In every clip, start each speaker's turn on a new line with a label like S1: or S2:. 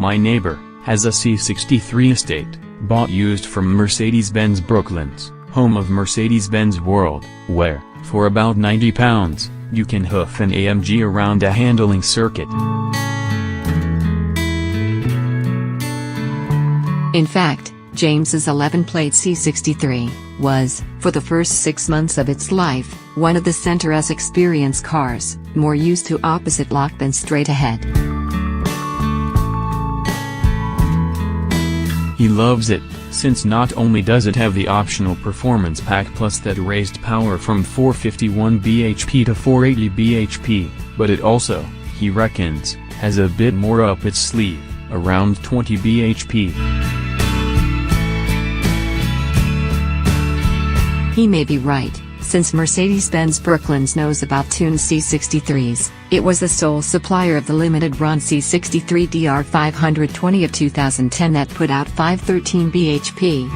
S1: My neighbor has a C63 estate, bought used from Mercedes-Benz Brooklands, home of Mercedes-Benz World, where, for about £90, you can hoof an AMG around a handling circuit.
S2: In fact, James's 11-plate C63 was, for the first 6 months of its life, one of the Center's experience cars, more used to opposite lock than straight ahead.
S1: He loves it, since not only does it have the optional Performance Pack Plus that raised power from 451 bhp to 480 bhp, but it also, he reckons, has a bit more up its sleeve, around 20 bhp.
S2: He may be right, since Mercedes-Benz Brooklands knows about tuned C63s. It was the sole supplier of the limited-run C63 DR520 of 2010 that put out 513 bhp.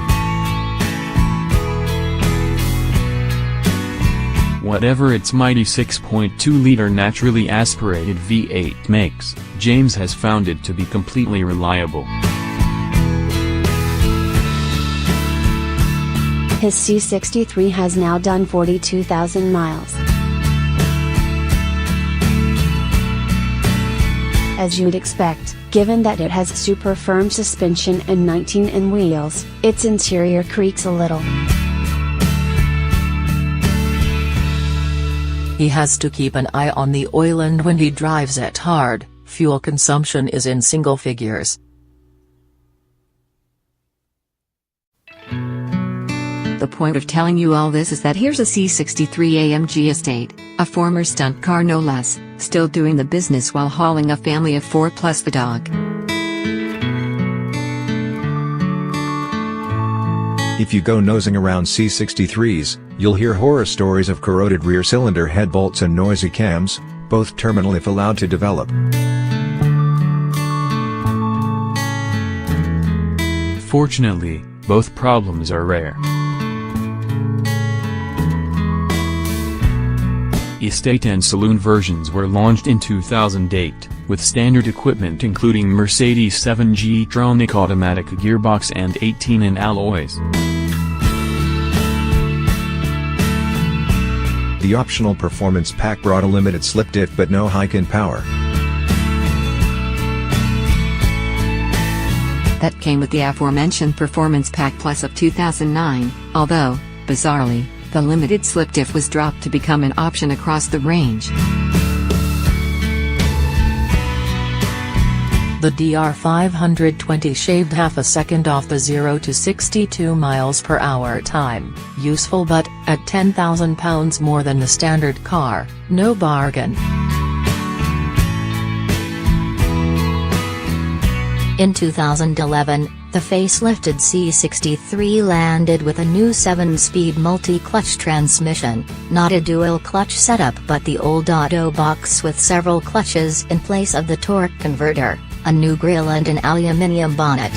S1: Whatever its mighty 6.2-liter naturally aspirated V8 makes, James has found it to be completely reliable.
S3: His C63 has now done 42,000 miles. As you'd expect, given that it has super firm suspension and 19-inch wheels, its interior creaks a little.
S4: He has to keep an eye on the oil, and when he drives it hard, fuel consumption is in single figures.
S2: The point of telling you all this is that here's a C63 AMG estate, a former stunt car no less, still doing the business while hauling a family of 4 plus the dog.
S5: If you go nosing around C63s, you'll hear horror stories of corroded rear cylinder head bolts and noisy cams, both terminal if allowed to develop.
S1: Fortunately, both problems are rare. Estate and saloon versions were launched in 2008, with standard equipment including Mercedes-AMG Tronic automatic gearbox and 18-in alloys.
S5: The optional Performance Pack brought a limited slip diff but no hike in power.
S2: That came with the aforementioned Performance Pack Plus of 2009, although, bizarrely, the limited slip diff was dropped to become an option across the range.
S4: The DR520 shaved half a second off the 0 to 62 miles per hour time, useful, but, at £10,000 more than the standard car, no bargain.
S6: In 2011, the facelifted C63 landed with a new 7-speed multi-clutch transmission, not a dual-clutch setup but the old auto box with several clutches in place of the torque converter, a new grille and an aluminium bonnet.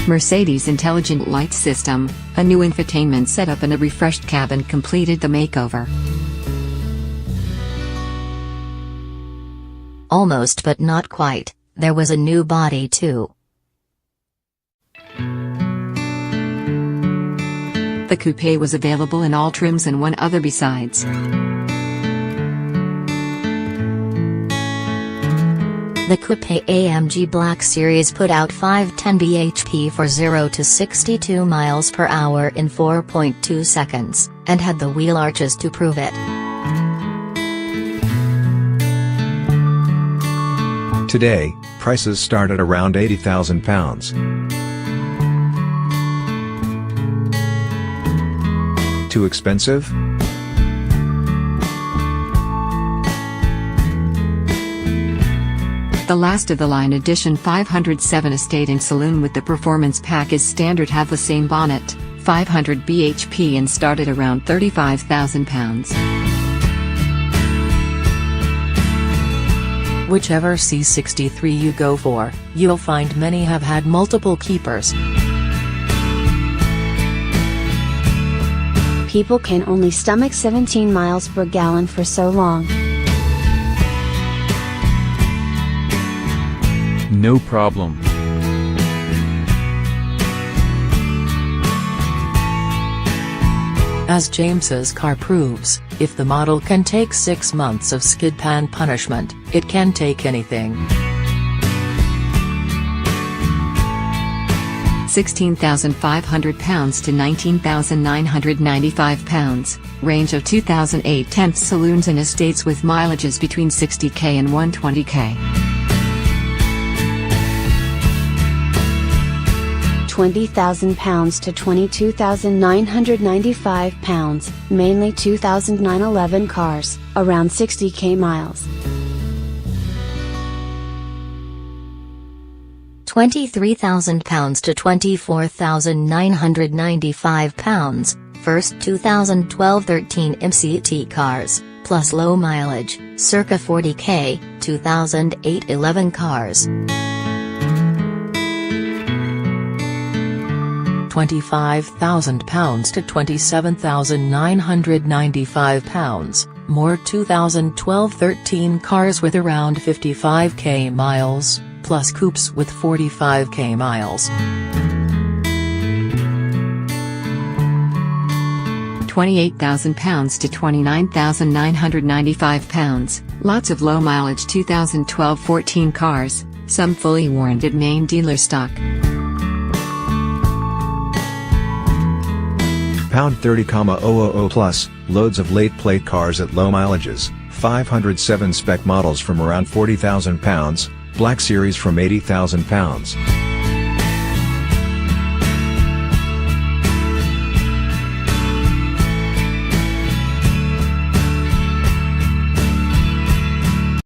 S2: Mercedes' intelligent light system, a new infotainment setup and a refreshed cabin completed the makeover.
S6: Almost but not quite, there was a new body too.
S2: The coupe was available in all trims and one other besides.
S6: The Coupe AMG Black Series put out 510 bhp for 0 to 62 miles per hour in 4.2 seconds, and had the wheel arches to prove it.
S5: Today, prices start at around £80,000. Too expensive?
S2: The last of the line edition 507 Estate and Saloon with the Performance Pack is standard, have the same bonnet, 500 bhp and start at around £35,000.
S4: Whichever C63 you go for, you'll find many have had multiple keepers.
S3: People can only stomach 17 miles per gallon for so long.
S1: no problem.
S4: As James's car proves, if the model can take 6 months of skid pan punishment, it can take anything.
S2: £16,500 to £19,995, range of 2008 10th saloons and estates with mileages between 60k and 120k.
S3: £20,000 to £22,995, mainly 2009-11 cars, around 60k miles.
S6: £23,000 to £24,995, first 2012-13 MCT cars, plus low mileage, circa 40k, 2008-11 cars.
S4: £25,000 to £27,995, more 2012-13 cars with around 55k miles, plus coupes with 45k miles.
S2: £28,000 to £29,995, lots of low mileage 2012-14 cars, some fully warranted main dealer stock.
S5: £30,000 plus, loads of late plate cars at low mileages, 507 spec models from around £40,000, Black Series from £80,000.